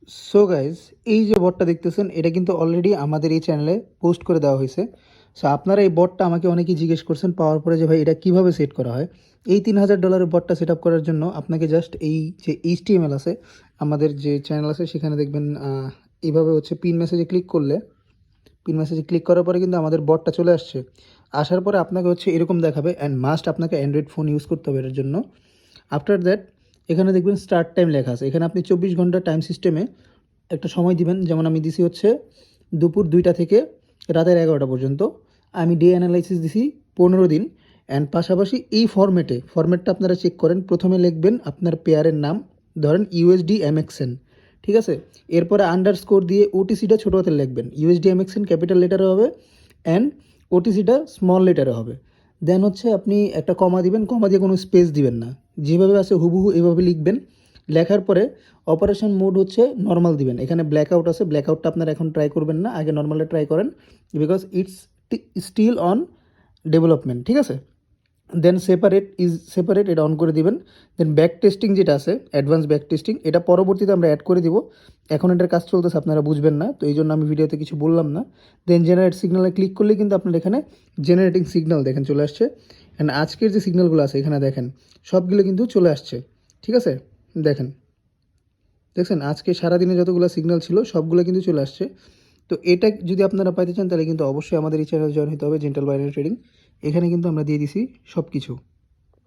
So guys, এই যে বটটা দেখতেছেন এটা কিন্তু অলরেডি আমাদের এই চ্যানেলে পোস্ট করে দেওয়া হয়েছে। সো আপনারা এই বটটা আমাকে অনেকেই জিজ্ঞেস করছেন পাওয়ার পরে যে ভাই এটা কীভাবে সেট করা হয়। এই $3000 বটটা সেট আপ করার জন্য আপনাকে জাস্ট এই যে HTML আছে, আমাদের যে চ্যানেল আছে সেখানে দেখবেন এইভাবে হচ্ছে পিন মেসেজে ক্লিক করলে, পিন মেসেজে ক্লিক করার পরে কিন্তু আমাদের বটটা চলে আসছে। আসার পরে আপনাকে হচ্ছে এরকম দেখাবে, অ্যান্ড মাস্ট আপনাকে অ্যান্ড্রয়েড ফোন ইউজ করতে হবে এর জন্য। আফটার দ্যাট এখানে দেখবেন স্টার্ট টাইম লেখা আছে, এখানে আপনি 24 ঘন্টা টাইম সিস্টেমে একটা সময় দিবেন। যেমন আমি দিছি হচ্ছে দুপুর 2টা থেকে রাতের 11টা পর্যন্ত। আমি ডে অ্যানালাইসিস দিছি 15 দিন। অ্যান্ড পাশাপাশি এই ফরম্যাটটা আপনারা চেক করেন। প্রথমে লিখবেন আপনার পেয়ারের নাম, ধরেন ইউএসডি এমএক্সএন, ঠিক আছে। এরপরে আন্ডারস্কোর দিয়ে ওটিসিটা ছোটো হাতে লিখবেন, ইউএসডি এমএক্সএন ক্যাপিটাল লেটারে হবে অ্যান্ড ওটিসিটা স্মল লেটারে হবে। দেন হচ্ছে আপনি একটা কমা দিবেন, কমা দিয়ে কোনো স্পেস দিবেন না, যেভাবে আছে হুবহু এভাবে লিখবেন। লেখার পরে অপারেশন মোড হচ্ছে নর্মাল দিবেন। এখানে ব্ল্যাকআউট আছে, ব্ল্যাকআউটটা আপনারা এখন ট্রাই করবেন না, আগে নর্মালে ট্রাই করেন, because it's still on development, ঠিক আছে। দেন সেপারেট এটা অন করে দিবেন। দেন ব্যাক টেস্টিং যেটা আছে, অ্যাডভান্স ব্যাক টেস্টিং, এটা পরবর্তীতে আমরা অ্যাড করে দিব। এখন এটার কাজ চলতেছে, আপনারা বুঝবেন না, তো এই জন্য আমি ভিডিওতে কিছু বললাম না। দেন জেনারেট সিগনালে ক্লিক করলে কিন্তু আপনার এখানে জেনারেটিং সিগন্যাল দেখেন চলে আসছে। অ্যান্ড আজকের যে সিগন্যালগুলো আছে এখানে দেখেন সবগুলো কিন্তু চলে আসছে, ঠিক আছে। দেখছেন আজকে সারাদিনে যতগুলো সিগন্যাল ছিল সবগুলো কিন্তু চলে আসছে। তো এটা যদি আপনারা পাইতে চান তাহলে কিন্তু অবশ্যই আমাদের এই চ্যানেল জয়েন হতে হবে, জেন্টাল বাইনারি ট্রেডিং। এখানে কিন্তু আমরা দিয়ে দিছি সব কিছু।